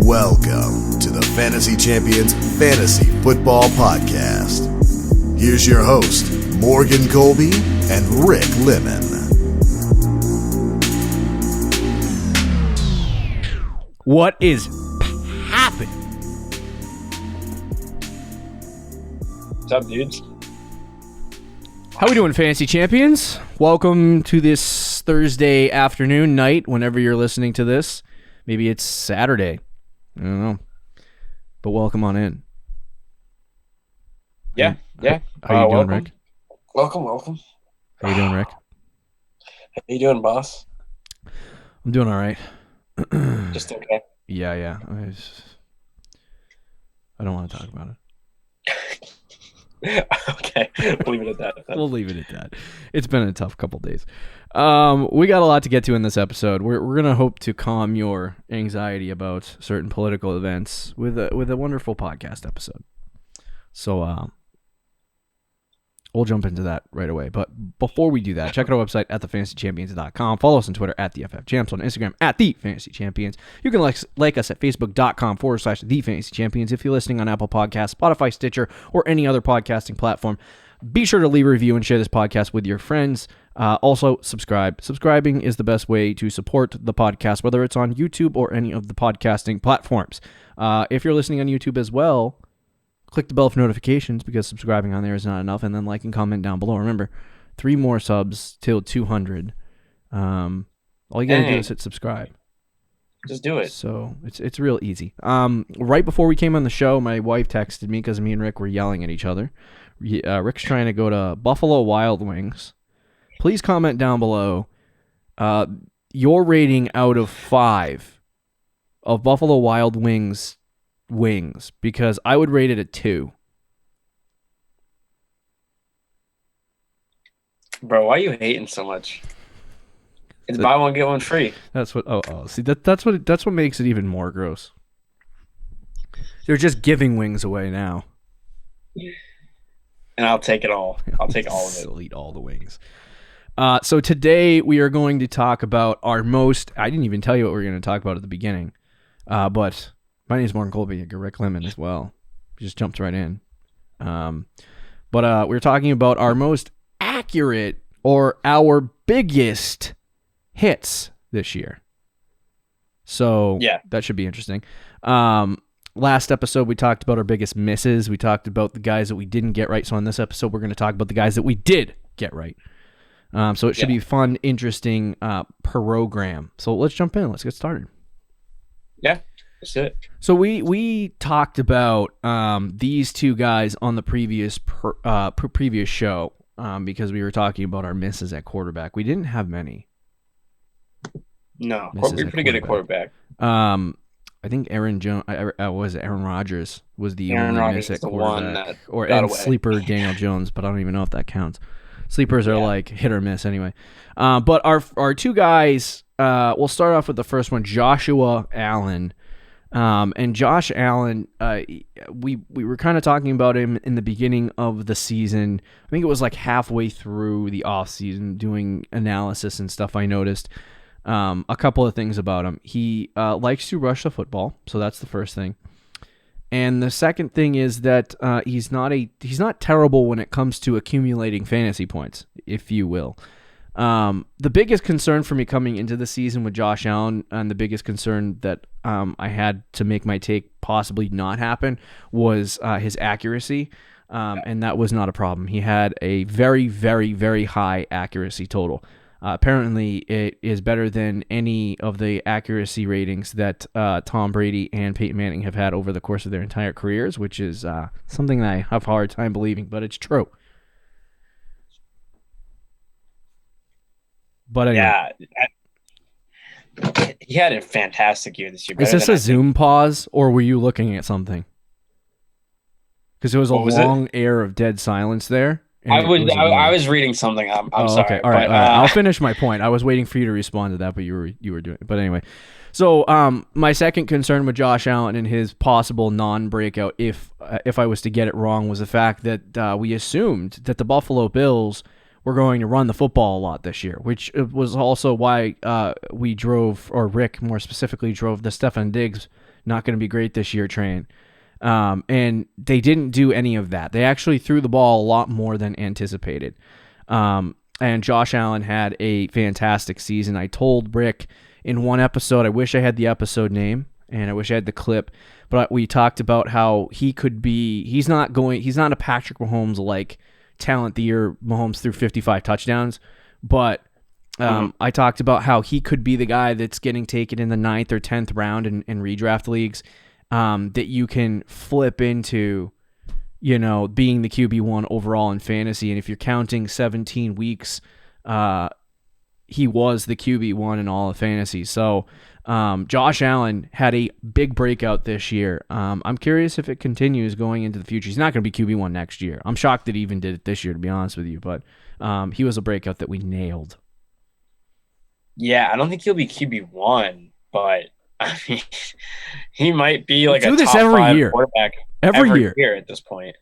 Welcome to the Fantasy Champions Fantasy Football Podcast. Here's your host, Morgan Colby and Rick Lemon. What is happening? What's up, dudes? How we doing, Fantasy Champions? Welcome to this Thursday afternoon, night, whenever you're listening to this. Maybe it's Saturday. I don't know. But welcome on in. Yeah. How you doing, welcome. Rick? Welcome. How you doing, Rick? How you doing, boss? I'm doing all right. Just okay. Yeah. I don't want to talk about it. Okay, we'll leave it at that. We'll leave it at that. It's been a tough couple days. We got a lot to get to in this episode. We're gonna hope to calm your anxiety about certain political events with a wonderful podcast episode. So we'll jump into that right away. But before we do that, check out our website at thefantasychampions.com. Follow us on Twitter at TheFFChamps, on Instagram at TheFantasyChampions. You can like us at Facebook.com/TheFantasyChampions. If you're listening on Apple Podcasts, Spotify, Stitcher, or any other podcasting platform, be sure to leave a review and share this podcast with your friends. Also, subscribe. Subscribing is the best way to support the podcast, whether it's on YouTube or any of the podcasting platforms. If you're listening on YouTube as well, click the bell for notifications, because subscribing on there is not enough, and then like and comment down below. Remember, 3 more subs till 200. All you gotta do is hit subscribe. Just do it. So it's real easy. Right before we came on the show, my wife texted me because me and Rick were yelling at each other. Rick's trying to go to Buffalo Wild Wings. Please comment down below your rating out of 5 of Buffalo Wild Wings, because I would rate it a 2. Bro, why are you hating so much? It's buy one get one free. That's what. See, that's what makes it even more gross. They're just giving wings away now. And I'll take it all. I'll take all of it. I'll eat all the wings. So today we are going to talk about our most. I didn't even tell you what we were going to talk about at the beginning. But my name is Morgan Colby and Rick Lemon as well. Just jumped right in. But we're talking about our most accurate or our biggest hits this year. So yeah, that should be interesting. Last episode, we talked about our biggest misses. We talked about the guys that we didn't get right. So on this episode, we're going to talk about the guys that we did get right. So it should be fun, interesting program. So let's jump in. Let's get started. Yeah, let's do it. So we talked about these two guys on the previous show because we were talking about our misses at quarterback. We didn't have many. No, we're pretty good at quarterback. I think Aaron Rodgers was the only miss at quarterback, and sleeper Daniel Jones, but I don't even know if that counts. Sleepers are like hit or miss anyway. But our two guys, we'll start off with the first one, Joshua Allen. And Josh Allen, we were kind of talking about him in the beginning of the season. I think it was like halfway through the offseason, doing analysis and stuff. I noticed a couple of things about him. He likes to rush the football, so that's the first thing. And the second thing is that he's not terrible when it comes to accumulating fantasy points, if you will. The biggest concern for me coming into the season with Josh Allen, and the biggest concern that I had to make my take possibly not happen, was his accuracy, and that was not a problem. He had a very, very, very high accuracy total. Apparently, it is better than any of the accuracy ratings that Tom Brady and Peyton Manning have had over the course of their entire careers, which is something that I have a hard time believing, but it's true. But anyway. Yeah, he had a fantastic year this year. Is this a Zoom pause, or were you looking at something? Because there was a long air of dead silence there. I was reading something. I'm sorry. Okay. All right. I'll finish my point. I was waiting for you to respond to that, but you were doing it. But anyway, so my second concern with Josh Allen and his possible non-breakout, if I was to get it wrong, was the fact that we assumed that the Buffalo Bills were going to run the football a lot this year, which was also why we drove, or Rick more specifically drove, the Stefon Diggs not going to be great this year train. And they didn't do any of that. They actually threw the ball a lot more than anticipated. And Josh Allen had a fantastic season. I told Rick in one episode, I wish I had the episode name and I wish I had the clip, but we talked about how he could be, he's not a Patrick Mahomes like talent the year Mahomes threw 55 touchdowns, but I talked about how he could be the guy that's getting taken in the 9th or 10th round in redraft leagues, that you can flip into, being the QB1 overall in fantasy. And if you're counting 17 weeks, he was the QB1 in all of fantasy. So Josh Allen had a big breakout this year. I'm curious if it continues going into the future. He's not going to be QB1 next year. I'm shocked that he even did it this year, to be honest with you. But he was a breakout that we nailed. Yeah, I don't think he'll be QB1, but I mean, he might be like do a this top every 5 year. quarterback every year at this point.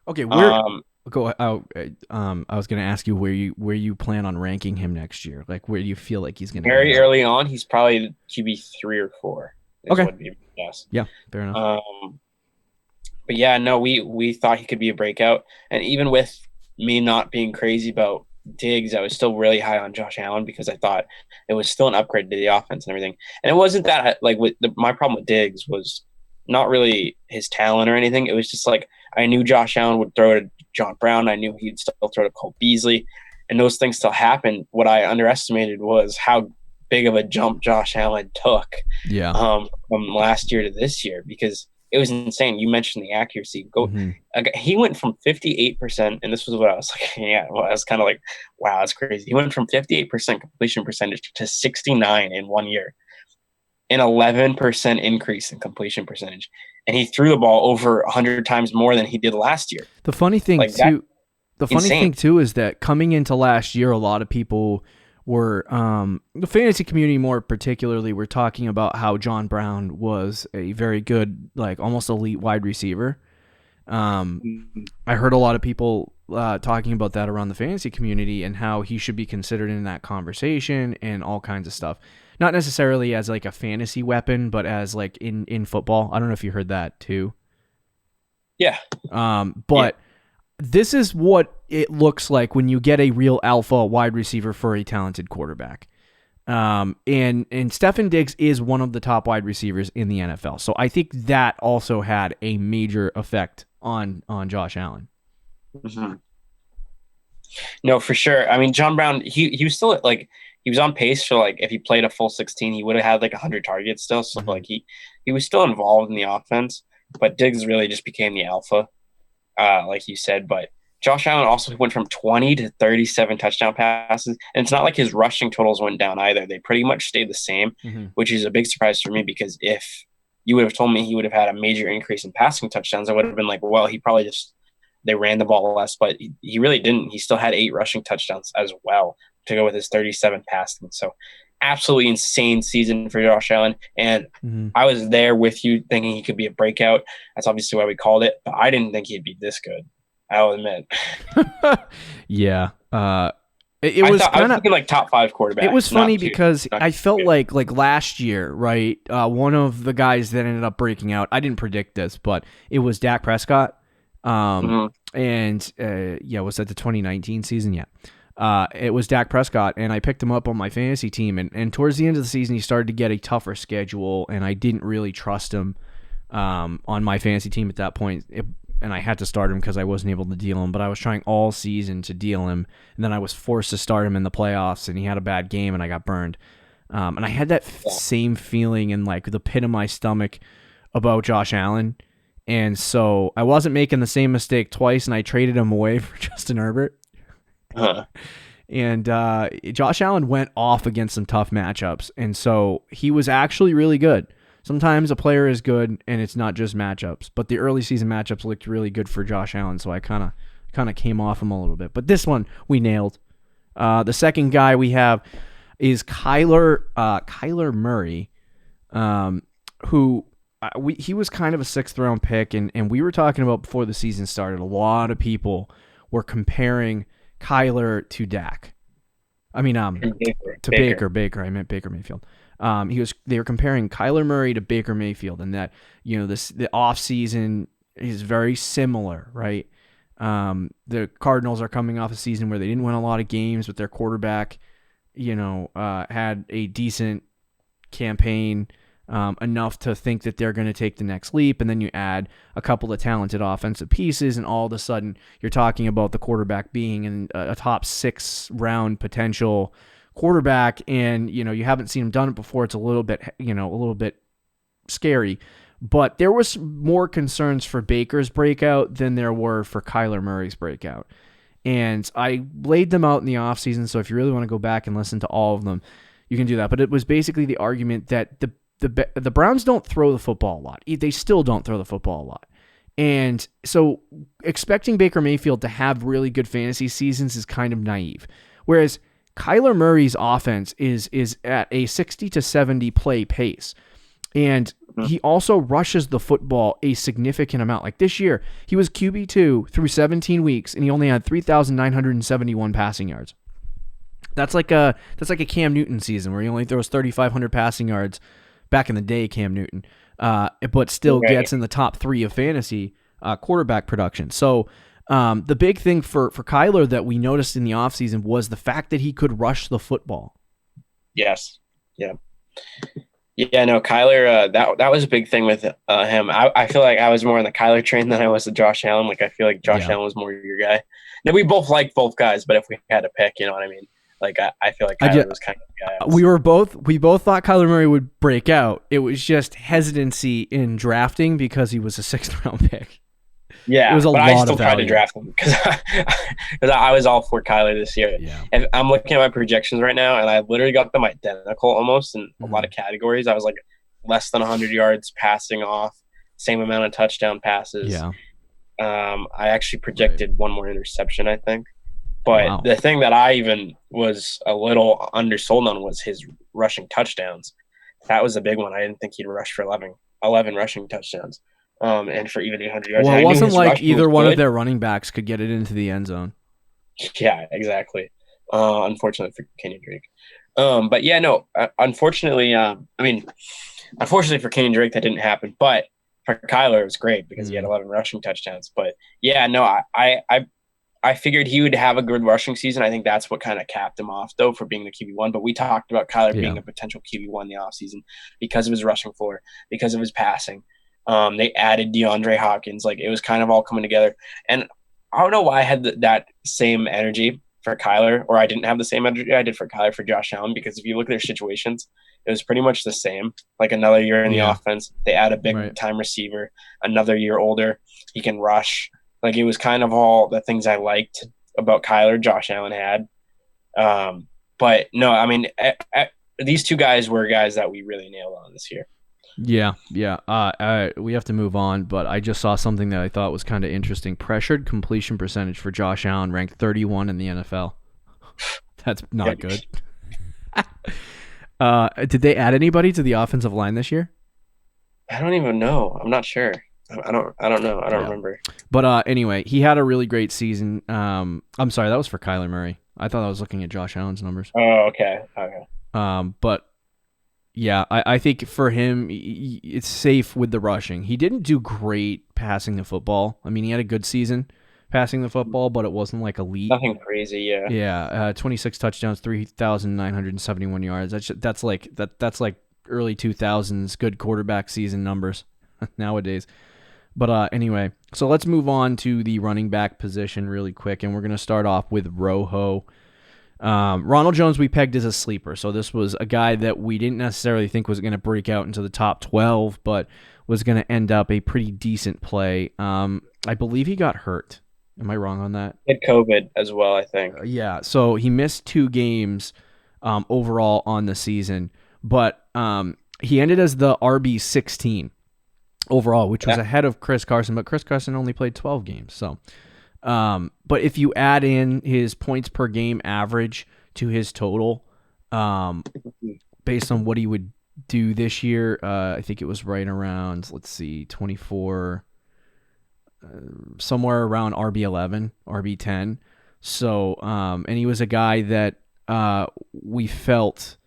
Okay, go. I was going to ask you where you plan on ranking him next year. Like, where do you feel like he's going to be? Very early on, he's probably QB3 or 4. Okay. Would be my guess. Yeah, fair enough. But yeah, no, we thought he could be a breakout, and even with me not being crazy about Diggs, I was still really high on Josh Allen because I thought it was still an upgrade to the offense and everything. And it wasn't that like my problem with Diggs was not really his talent or anything. It was just like I knew Josh Allen would throw to John Brown. I knew he'd still throw to Cole Beasley, and those things still happened. What I underestimated was how big of a jump Josh Allen took. Yeah. From last year to this year, because it was insane. You mentioned the accuracy. He went from 58%, and this was what I was like, I was kind of like, wow, that's crazy. He went from 58% completion percentage to 69 in 1 year, an 11% increase in completion percentage. And he threw the ball over 100 times more than he did last year. The funny thing too is that coming into last year, a lot of people were, the fantasy community more particularly, were talking about how John Brown was a very good, like almost elite wide receiver. I heard a lot of people talking about that around the fantasy community and how he should be considered in that conversation and all kinds of stuff. Not necessarily as like a fantasy weapon, but as like in football. I don't know if you heard that too. Yeah. This is what it looks like when you get a real alpha wide receiver for a talented quarterback. And Stefon Diggs is one of the top wide receivers in the NFL. So I think that also had a major effect on Josh Allen. Mm-hmm. No, for sure. I mean, John Brown, he was still like, he was on pace for like, if he played a full 16, he would have had like 100 targets still. So like he was still involved in the offense, but Diggs really just became the alpha. Like you said, but Josh Allen also went from 20 to 37 touchdown passes. And it's not like his rushing totals went down either. They pretty much stayed the same, which is a big surprise for me, because if you would have told me he would have had a major increase in passing touchdowns, I would have been like, well, he probably they ran the ball less, but he really didn't. He still had 8 rushing touchdowns as well to go with his 37 passing. So absolutely insane season for Josh Allen. And I was there with you thinking he could be a breakout. That's obviously why we called it, but I didn't think he'd be this good. I'll admit. Yeah. It I was was thinking like top 5 quarterback. It was funny because I felt like last year, right? One of the guys that ended up breaking out, I didn't predict this, but it was Dak Prescott. And was that the 2019 season? Yeah. It was Dak Prescott, and I picked him up on my fantasy team, and towards the end of the season, he started to get a tougher schedule, and I didn't really trust him on my fantasy team at that point, and I had to start him because I wasn't able to deal him, but I was trying all season to deal him, and then I was forced to start him in the playoffs, and he had a bad game, and I got burned. And I had that same feeling in like the pit of my stomach about Josh Allen, and so I wasn't making the same mistake twice, and I traded him away for Justin Herbert. And Josh Allen went off against some tough matchups, and so he was actually really good. Sometimes a player is good, and it's not just matchups, but the early season matchups looked really good for Josh Allen, so I kind of came off him a little bit. But this one we nailed. The second guy we have is Kyler Murray, who he was kind of a 6th round pick, and we were talking about before the season started. A lot of people were comparing Kyler to Dak. I mean, Baker. I meant Baker Mayfield. They were comparing Kyler Murray to Baker Mayfield, and that the off season is very similar, right? The Cardinals are coming off a season where they didn't win a lot of games, but their quarterback, had a decent campaign, enough to think that they're going to take the next leap. And then you add a couple of talented offensive pieces, and all of a sudden you're talking about the quarterback being in a top 6 round potential quarterback. And, you haven't seen him done it before. It's a little bit scary. But there was more concerns for Baker's breakout than there were for Kyler Murray's breakout. And I laid them out in the offseason, so if you really want to go back and listen to all of them, you can do that. But it was basically the argument that the Browns don't throw the football a lot. They still don't throw the football a lot. And so expecting Baker Mayfield to have really good fantasy seasons is kind of naive. Whereas Kyler Murray's offense is at a 60 to 70 play pace. And he also rushes the football a significant amount. Like this year, he was QB2 through 17 weeks, and he only had 3,971 passing yards. That's like a Cam Newton season where he only throws 3,500 passing yards. Back in the day, Cam Newton, but still gets in the top 3 of fantasy quarterback production. So the big thing for Kyler that we noticed in the offseason was the fact that he could rush the football. Yes. Yeah. Yeah, no, Kyler, that was a big thing with him. I feel like I was more on the Kyler train than I was the Josh Allen. Like, I feel like Josh Allen was more your guy. Now, we both like both guys, but if we had to pick, you know what I mean? Like, I feel like Kyler was kind of the guy. We both thought Kyler Murray would break out. It was just hesitancy in drafting because he was a 6th round pick. Yeah, it was but I still tried to draft him because I was all for Kyler this year. Yeah. And I'm looking at my projections right now, and I literally got them identical almost in a lot of categories. I was like less than 100 yards passing off, same amount of touchdown passes. Yeah. I actually projected one more interception, I think. But the thing that I even was a little undersold on was his rushing touchdowns. That was a big one. I didn't think he'd rush for 11 rushing touchdowns, and for even 800 yards. Well, it wasn't like either one of their running backs could get it into the end zone. Yeah, exactly. Unfortunately for Kenyon Drake. But yeah, no. Unfortunately, unfortunately for Kenyon Drake, that didn't happen. But for Kyler, it was great because he had 11 rushing touchdowns. But yeah, no, I figured he would have a good rushing season. I think that's what kind of capped him off, though, for being the QB1. But we talked about Kyler being a potential QB1 in the offseason because of his rushing floor, because of his passing. They added DeAndre Hopkins. Like, it was kind of all coming together. And I don't know why I had that same energy for Kyler, or I didn't have the same energy I did for Kyler for Josh Allen, because if you look at their situations, it was pretty much the same. Like, another year in the offense, they add a big-time receiver, another year older, he can rush. Like, it was kind of all the things I liked about Kyler, Josh Allen had. But, no, I mean, these two guys were guys that we really nailed on this year. Yeah. We have to move on, but I just saw something that I thought was kind of interesting. Pressured completion percentage for Josh Allen ranked 31 in the NFL. That's not good. Did they add anybody to the offensive line this year? I don't even know. I'm not sure. I don't know. I don't remember. But anyway, he had a really great season. I'm sorry, that was for Kyler Murray. I thought I was looking at Josh Allen's numbers. Oh, okay. But yeah, I think for him, it's safe with the rushing. He didn't do great passing the football. I mean, he had a good season passing the football, but it wasn't like elite. Nothing crazy, yeah. Yeah, 26 touchdowns, 3,971 yards. That's like early 2000s good quarterback season numbers nowadays. But anyway, so let's move on to the running back position really quick, and we're going to start off with Rojo. Ronald Jones we pegged as a sleeper, so this was a guy that we didn't necessarily think was going to break out into the top 12, but was going to end up a pretty decent play. I believe he got hurt. Am I wrong on that? He had COVID as well, I think. Yeah, so he missed 2 games overall on the season, but he ended as the RB16 overall, which was ahead of Chris Carson, but Chris Carson only played 12 games. So, but if you add in his points per game average to his total, based on what he would do this year, I think it was right around, 24, somewhere around RB11, RB10. So, and he was a guy that we felt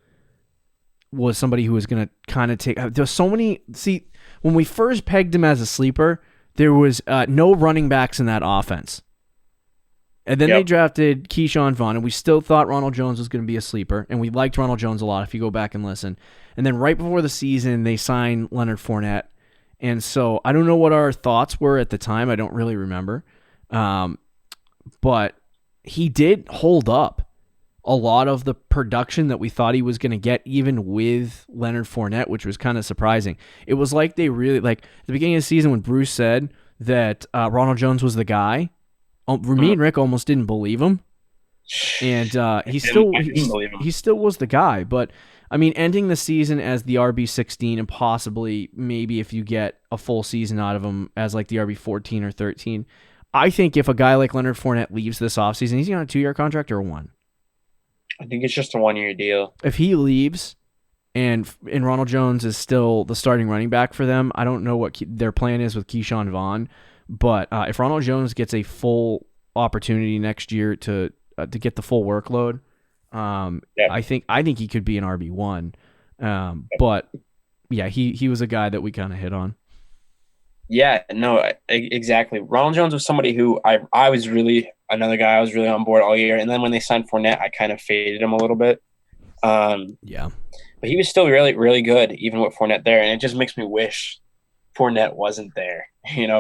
was somebody who was going to kind of take. There's so many. See, when we first pegged him as a sleeper, there was no running backs in that offense. And then they drafted Keyshawn Vaughn, and we still thought Ronald Jones was going to be a sleeper, and we liked Ronald Jones a lot if you go back and listen. And then right before the season, they signed Leonard Fournette. And so I don't know what our thoughts were at the time. I don't really remember. But he did hold up a lot of the production that we thought he was going to get, even with Leonard Fournette, which was kind of surprising. It was like they really, like at the beginning of the season when Bruce said that Ronald Jones was the guy, me and Rick almost didn't believe him. And he still was the guy. But, I mean, ending the season as the RB16 and possibly maybe if you get a full season out of him as like the RB14 or 13, I think if a guy like Leonard Fournette leaves this offseason, he's on a 2-year contract or a 1? I think it's just a 1-year deal. If he leaves and Ronald Jones is still the starting running back for them, I don't know what their plan is with Keyshawn Vaughn, but if Ronald Jones gets a full opportunity next year to get the full workload, I think he could be an RB1. But yeah, he was a guy that we kind of hit on. Yeah, no, exactly. Ronald Jones was somebody who I was really another guy I was really on board all year, and then when they signed Fournette, I kind of faded him a little bit. Yeah, but he was still really, really good even with Fournette there, and it just makes me wish Fournette wasn't there,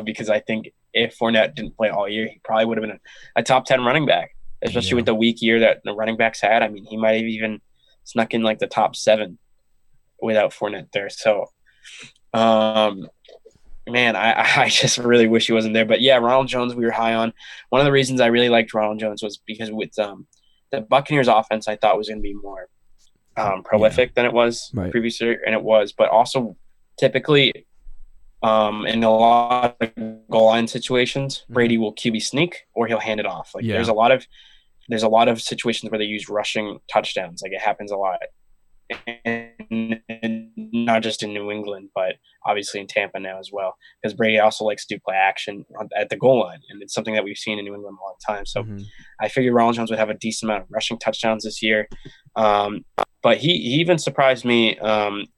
because I think if Fournette didn't play all year, he probably would have been a top 10 running back, especially with the weak year that the running backs had. I mean, he might have even snuck in like the top 7 without Fournette there. So, man, I just really wish he wasn't there. But yeah, Ronald Jones we were high on. One of the reasons I really liked Ronald Jones was because with the Buccaneers offense, I thought was going to be more prolific than it was previous year, and it was. But also typically in a lot of goal line situations, Brady will QB sneak or he'll hand it off. There's a lot of situations where they use rushing touchdowns. Like it happens a lot. And not just in New England, but obviously in Tampa now as well, because Brady also likes to play action at the goal line, and it's something that we've seen in New England a long time. So I figured Ronald Jones would have a decent amount of rushing touchdowns this year, but he even surprised me,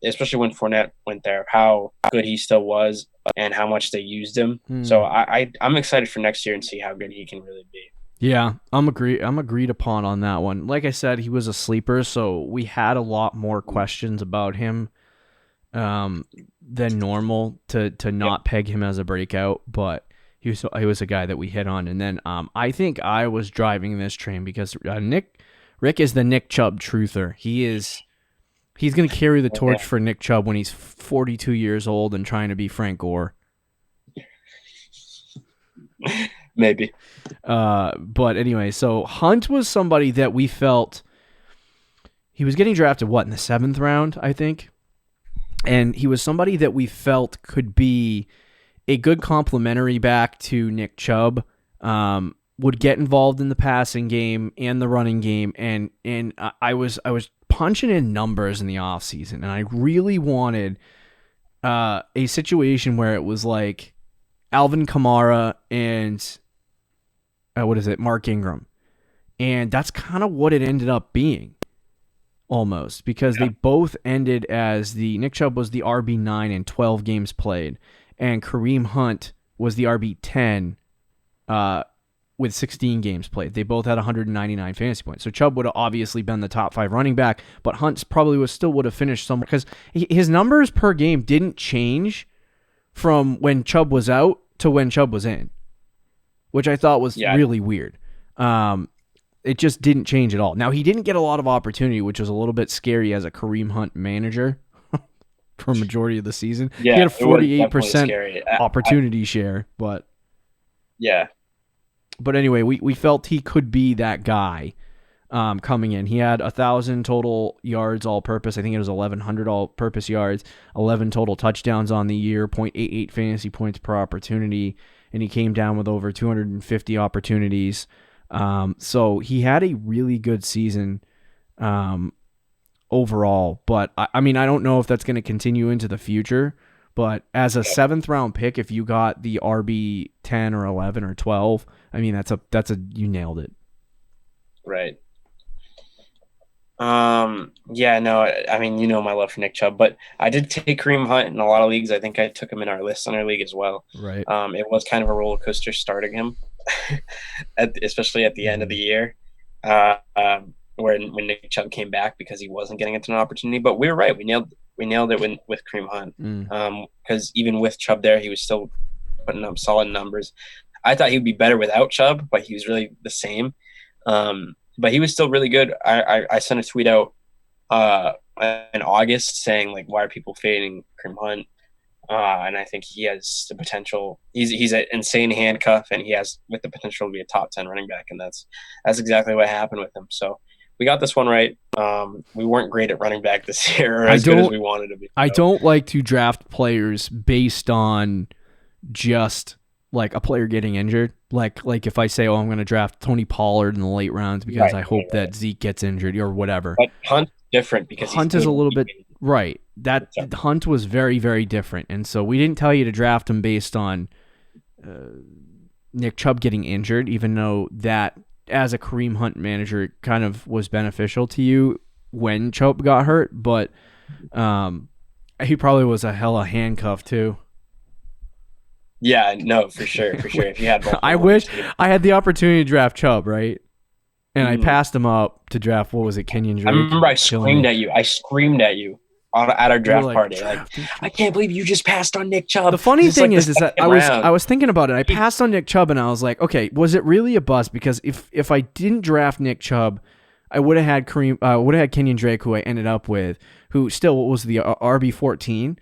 especially when Fournette went there, how good he still was and how much they used him. So I'm excited for next year and see how good he can really be. Yeah, I'm agreed upon on that one. Like I said, he was a sleeper, so we had a lot more questions about him than normal to not peg him as a breakout, but he was a guy that we hit on. And then I think I was driving this train because Rick is the Nick Chubb truther. He's going to carry the torch for Nick Chubb when he's 42 years old and trying to be Frank Gore. Maybe. But anyway, so Hunt was somebody that we felt he was getting drafted, in the 7th round, I think. And he was somebody that we felt could be a good complementary back to Nick Chubb, would get involved in the passing game and the running game. And I was punching in numbers in the offseason, and I really wanted a situation where it was like Alvin Kamara and Mark Ingram. And that's kind of what it ended up being almost, because they both ended as Nick Chubb was the RB9 in 12 games played, and Kareem Hunt was the RB10 with 16 games played. They both had 199 fantasy points. So Chubb would have obviously been the top 5 running back, but Hunt probably would have finished somewhere, because his numbers per game didn't change from when Chubb was out to when Chubb was in, which I thought was really weird. It just didn't change at all. Now, he didn't get a lot of opportunity, which was a little bit scary as a Kareem Hunt manager for a majority of the season. Yeah, he had a 48% opportunity share, but yeah. But anyway, we felt he could be that guy coming in. He had 1,000 total yards all-purpose. I think it was 1,100 all-purpose yards, 11 total touchdowns on the year, 0.88 fantasy points per opportunity, and he came down with over 250 opportunities. So he had a really good season overall. But, I mean, I don't know if that's going to continue into the future. But as a 7th-round pick, if you got the RB 10 or 11 or 12, I mean, you nailed it. Right. Yeah, no, I mean, my love for Nick Chubb, but I did take Kareem Hunt in a lot of leagues. I think I took him in our list on our league as well. Right. It was kind of a roller coaster starting him, especially at the end of the year, when Nick Chubb came back because he wasn't getting into an opportunity. But we were right. We nailed it with Kareem Hunt. Because even with Chubb there, he was still putting up solid numbers. I thought he would be better without Chubb, but he was really the same. But he was still really good. I sent a tweet out in August saying, like, why are people fading Kareem Hunt? And I think he has the potential. He's an insane handcuff, and he has with the potential to be a top 10 running back, and that's exactly what happened with him. So we got this one right. We weren't great at running back this year, or as good as we wanted to be. I don't like to draft players based on just like a player getting injured. Like if I say, I'm going to draft Tony Pollard in the late rounds because I hope that Zeke gets injured or whatever. But Hunt's different because Hunt is a little bit right. That Hunt was very, very different, and so we didn't tell you to draft him based on Nick Chubb getting injured, even though that as a Kareem Hunt manager kind of was beneficial to you when Chubb got hurt, but he probably was a hella handcuff too. Yeah, no, for sure. If you had both, I wish I had the opportunity to draft Chubb, right? And I passed him up to draft. What was it, Kenyon Drake? I remember I screamed at you. At our draft party. Like, I can't believe you just passed on Nick Chubb. The funny thing is that I was thinking about it. I passed on Nick Chubb, and I was like, okay, was it really a bust? Because if I didn't draft Nick Chubb, I would have had Kenyon Drake, who I ended up with, who still was the RB14.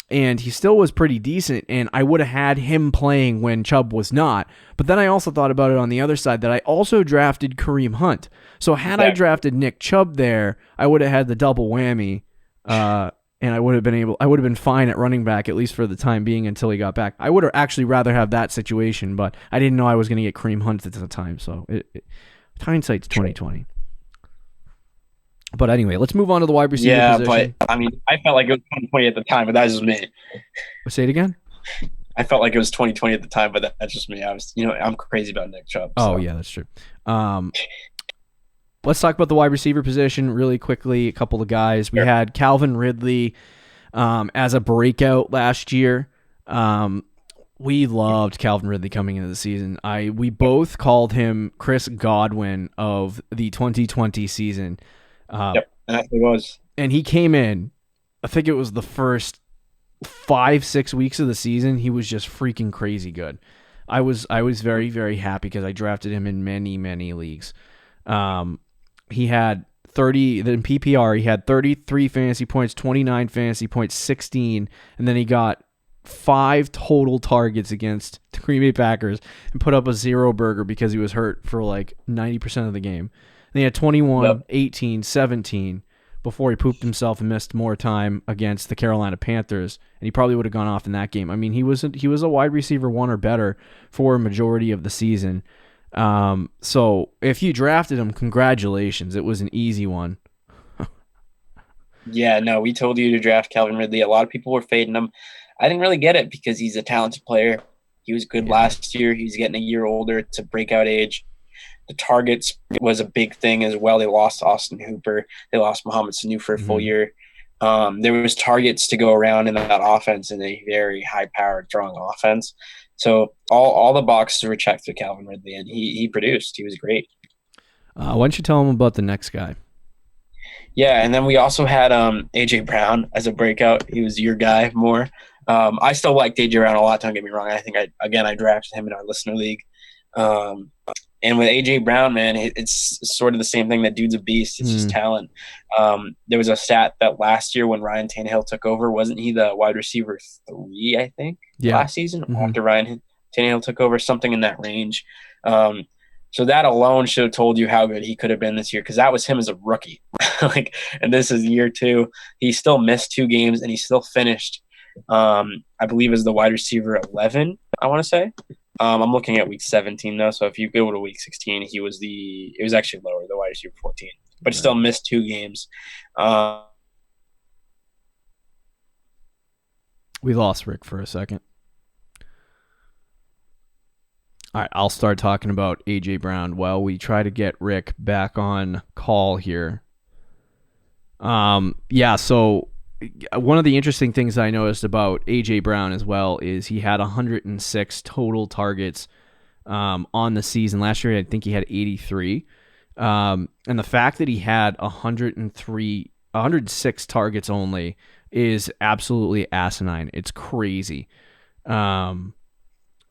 And he still was pretty decent, and I would have had him playing when Chubb was not. But then I also thought about it on the other side that I also drafted Kareem Hunt. So had I drafted Nick Chubb there, I would have had the double whammy, and I would have been fine at running back, at least for the time being until he got back. I would have actually rather have that situation, but I didn't know I was going to get Kareem Hunt at the time. So hindsight's 2020. But anyway, let's move on to the wide receiver position. But I mean, I felt like it was 2020 at the time, but that's just me. Say it again. I felt like it was 2020 at the time, but that's just me. I was, I'm crazy about Nick Chubb. So. Oh yeah, that's true. Let's talk about the wide receiver position really quickly. A couple of guys. We had Calvin Ridley as a breakout last year. We loved Calvin Ridley coming into the season. We both called him Chris Godwin of the 2020 season. And that's what it was. And he came in, I think it was the first 5-6 weeks of the season. He was just freaking crazy good. I was very, very happy because I drafted him in many, many leagues. He had 30 in PPR. He had 33 fantasy points, 29 fantasy points, 16, and then he got 5 total targets against the Green Bay Packers and put up a 0 burger because he was hurt for like 90% of the game. And he had 21, 18, 17 before he pooped himself and missed more time against the Carolina Panthers, and he probably would have gone off in that game. I mean, he was a wide receiver 1 or better for a majority of the season. So if you drafted him, congratulations. It was an easy one. Yeah, no, we told you to draft Calvin Ridley. A lot of people were fading him. I didn't really get it because he's a talented player. He was good last year. He's getting a year older. It's a breakout age. The targets was a big thing as well. They lost Austin Hooper. They lost Mohamed Sanu for a full year. There was targets to go around in that offense in a very high-powered throwing offense. So all the boxes were checked with Calvin Ridley, and he produced. He was great. Why don't you tell him about the next guy? Yeah, and then we also had A.J. Brown as a breakout. He was your guy more. I still liked A.J. Brown a lot, don't get me wrong. I think, I drafted him in our listener league. And with A.J. Brown, man, it's sort of the same thing. That dude's a beast. It's just talent. There was a stat that last year when Ryan Tannehill took over, wasn't he the wide receiver 3, I think, last season? After Ryan Tannehill took over, something in that range. So that alone should have told you how good he could have been this year, because that was him as a rookie. And this is year 2. He still missed 2 games, and he still finished, I believe, as the wide receiver 11, I want to say. I'm looking at week 17 though, so if you go to week 16, it was actually lower, the wide receiver 14, but still missed 2 games. We lost Rick for a second. All right, I'll start talking about A.J. Brown while we try to get Rick back on call here. So one of the interesting things I noticed about A.J. Brown as well is he had 106 total targets on the season. Last year, I think he had 83. And the fact that he had 106 targets only is absolutely asinine. It's crazy.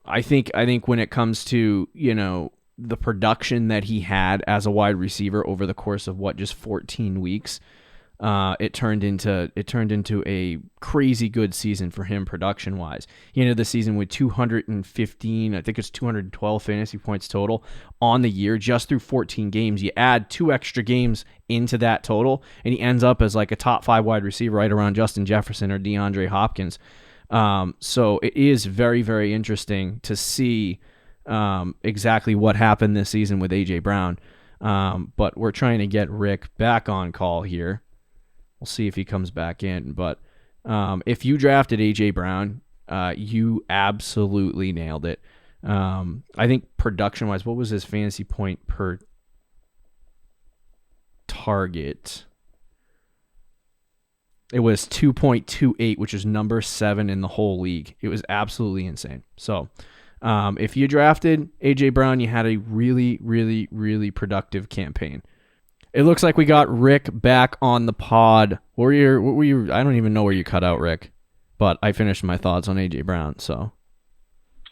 I think when it comes to, the production that he had as a wide receiver over the course of just 14 weeks, it turned into a crazy good season for him production wise. He ended the season with 215, I think it's 212 fantasy points total on the year just through 14 games. You add 2 extra games into that total, and he ends up as like a top 5 wide receiver right around Justin Jefferson or DeAndre Hopkins. So it is very, very interesting to see exactly what happened this season with A.J. Brown. But we're trying to get Rick back on call here. We'll see if he comes back in. But if you drafted A.J. Brown, you absolutely nailed it. I think production-wise, what was his fantasy point per target? It was 2.28, which is number 7 in the whole league. It was absolutely insane. So if you drafted A.J. Brown, you had a really, really, really productive campaign. It looks like we got Rick back on the pod. What were your, I don't even know where you cut out, Rick, but I finished my thoughts on A.J. Brown. So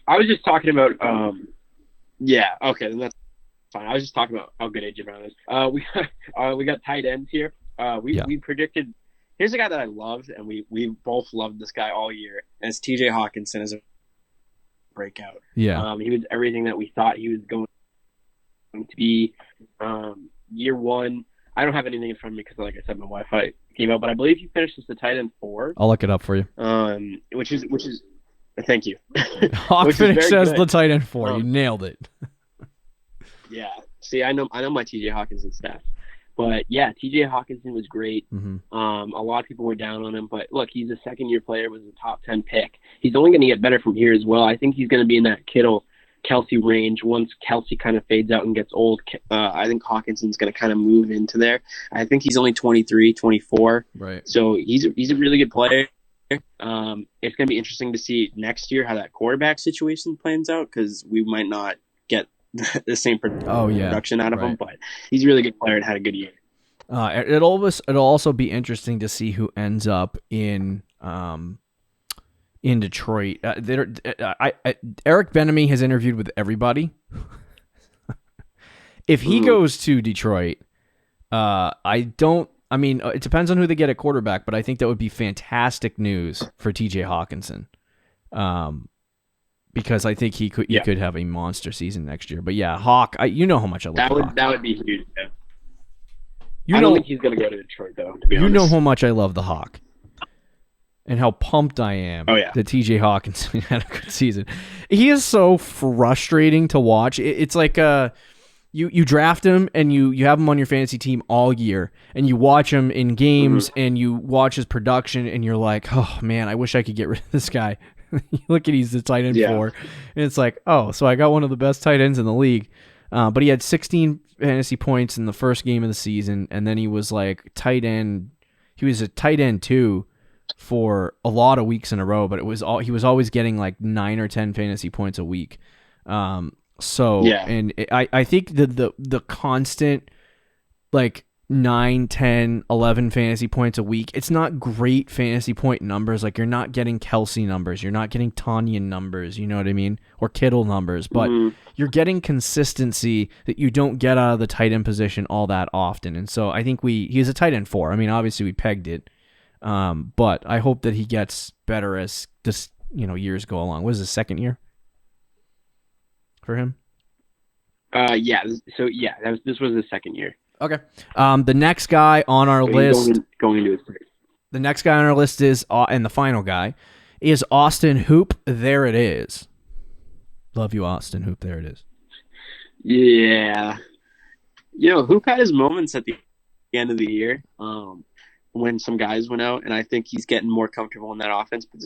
I was just talking about, yeah, okay, then that's fine. I was just talking about how good A.J. Brown is. We got tight ends here. We predicted. Here's a guy that I loved, and we both loved this guy all year. And it's T.J. Hawkinson as a breakout. Yeah. He was everything that we thought he was going to be. Year one, I don't have anything in front of me because, like I said, my Wi-Fi came out. But I believe he finished as the tight end 4. I'll look it up for you. Which is thank you. Hawk finished as the tight end 4. You nailed it. Yeah. See, I know my T.J. Hawkinson stats. But yeah, T.J. Hawkinson was great. Mm-hmm. A lot of people were down on him, but look, he's a second-year player, was a top 10 pick. He's only going to get better from here as well. I think he's going to be in that Kittle-Kelsey range. Once Kelsey kind of fades out and gets old, I think Hawkinson's going to kind of move into there. I think he's only 23, 24. Right. So he's a really good player. It's going to be interesting to see next year how that quarterback situation plans out because we might not get the same production out of him, but he's a really good player and had a good year. It'll also be interesting to see who ends up in Detroit. Eric Bieniemy has interviewed with everybody. If he goes to Detroit, it depends on who they get at quarterback, but I think that would be fantastic news for T.J. Hawkinson. Because I think he could have a monster season next year. But yeah, Hawk, you know how much I love Hawk. That would be huge. Yeah. I don't think he's going to go to Detroit, though, to be honest. You know how much I love the Hawk. And how pumped I am that T.J. Hawkinson had a good season. He is so frustrating to watch. It's like you draft him and you have him on your fantasy team all year. And you watch him in games and you watch his production and you're like, oh, man, I wish I could get rid of this guy. You look at he's the tight end 4, and it's like, oh, so I got one of the best tight ends in the league. But he had 16 fantasy points in the first game of the season, and then he was like tight end. He was a tight end 2 for a lot of weeks in a row, but he was always getting like 9 or 10 fantasy points a week. And I think the constant like 9, 10, 11 fantasy points a week. It's not great fantasy point numbers. Like, you're not getting Kelsey numbers. You're not getting Tanyan numbers. You know what I mean? Or Kittle numbers. But you're getting consistency that you don't get out of the tight end position all that often. And so I think he's a tight end 4. I mean, obviously we pegged it. But I hope that he gets better as this, years go along. What is his second year for him? This was his second year. Okay. The next guy on our list. Going into his third. The next guy on our list is, and the final guy, is Austin Hoop. There it is. Love you, Austin Hoop. There it is. Yeah. Hoop had his moments at the end of the year when some guys went out, and I think he's getting more comfortable in that offense. But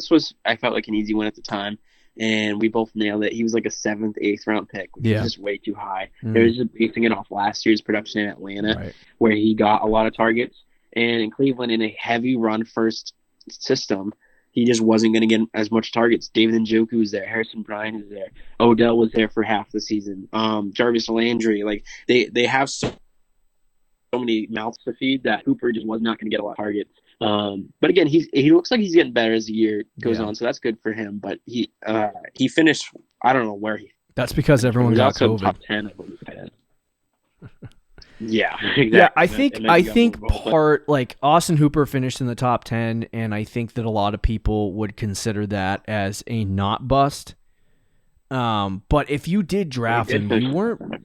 I felt like an easy win at the time. and we both nailed it. He was like a 7th, 8th round pick, which is just way too high. They're just basing it off last year's production in Atlanta, where he got a lot of targets. And in Cleveland, in a heavy run-first system, he just wasn't going to get as much targets. David Njoku was there. Harrison Bryant was there. Odell was there for half the season. Jarvis Landry. Like, they have so many mouths to feed that Hooper just was not going to get a lot of targets. But again, he looks like he's getting better as the year goes on, so that's good for him. But he finished, I don't know where he. That's because everyone got COVID. Top 10, I believe. Yeah, exactly. Yeah, I think part like Austin Hooper finished in the top 10, and I think that a lot of people would consider that as a not bust. But if you did draft him,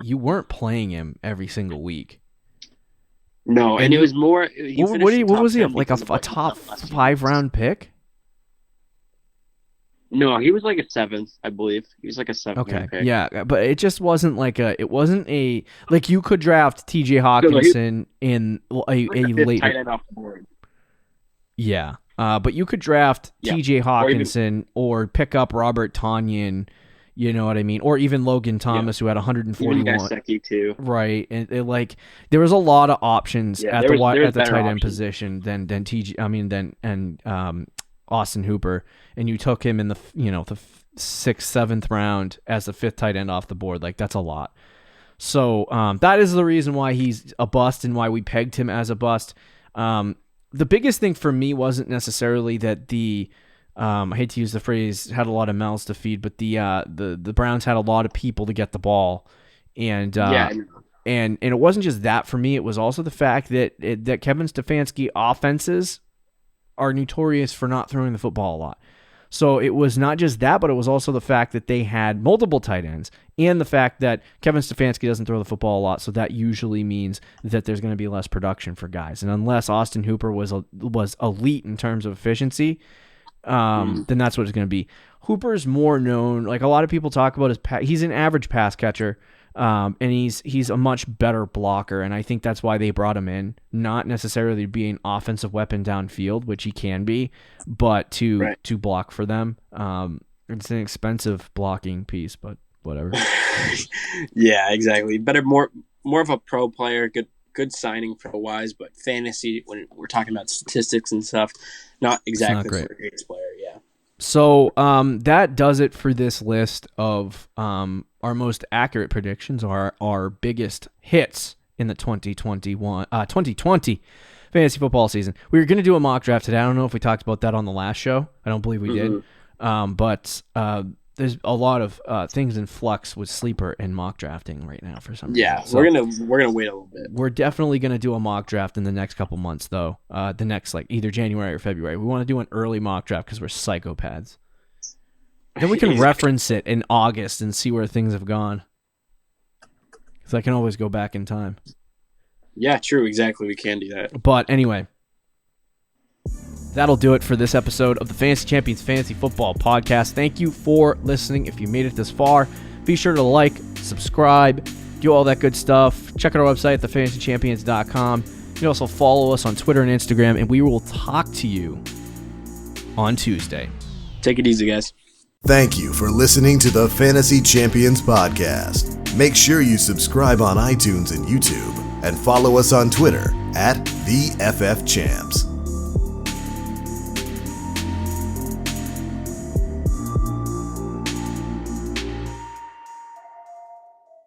you weren't playing him every single week. No, and it was more. What was he? Like a top 5 round pick? No, he was like a 7th, I believe. He was like a 7th. Okay, pick. yeah, but it just wasn't like like you could draft T.J. Hawkinson in a late tight end off the board. Yeah, but you could draft T.J. Hawkinson or pick up Robert Tonyan. You know what I mean? Or even Logan Thomas, who had 141. Even Gesicki too. Right, and there was a lot of options at the tight end position than Austin Hooper, and you took him in the 6th, 7th round as the 5th tight end off the board. Like, that's a lot. So that is the reason why he's a bust and why we pegged him as a bust. The biggest thing for me wasn't necessarily that I hate to use the phrase had a lot of mouths to feed, but the Browns had a lot of people to get the ball, and it wasn't just that for me. It was also the fact that Kevin Stefanski offenses are notorious for not throwing the football a lot. So it was not just that, but it was also the fact that they had multiple tight ends and the fact that Kevin Stefanski doesn't throw the football a lot. So that usually means that there's going to be less production for guys. And unless Austin Hooper was elite in terms of efficiency, then that's what it's going to be. Hooper's more known, like a lot of people talk about he's an average pass catcher. And he's a much better blocker, and I think that's why they brought him in, not necessarily to be an offensive weapon downfield, which he can be, but to block for them. It's an expensive blocking piece, but whatever. Yeah, exactly. Better, more of a pro player, good signing for wise, but fantasy, when we're talking about statistics and stuff, not exactly for a great player. Yeah. So that does it for this list of our most accurate predictions, our biggest hits in the 2020 fantasy football season. We were going to do a mock draft today. I don't know if we talked about that on the last show. I don't believe we did. But there's a lot of things in flux with sleeper and mock drafting right now for some reason. Yeah, so we're gonna wait a little bit. We're definitely gonna do a mock draft in the next couple months, though. The next either January or February. We want to do an early mock draft because we're psychopaths. Then we can reference it in August and see where things have gone. Because I can always go back in time. Yeah, true. Exactly. We can do that. But anyway, that'll do it for this episode of the Fantasy Champions Fantasy Football Podcast. Thank you for listening. If you made it this far, be sure to like, subscribe, do all that good stuff. Check out our website at thefantasychampions.com. You can also follow us on Twitter and Instagram, and we will talk to you on Tuesday. Take it easy, guys. Thank you for listening to the Fantasy Champions Podcast. Make sure you subscribe on iTunes and YouTube, and follow us on Twitter at TheFFChamps.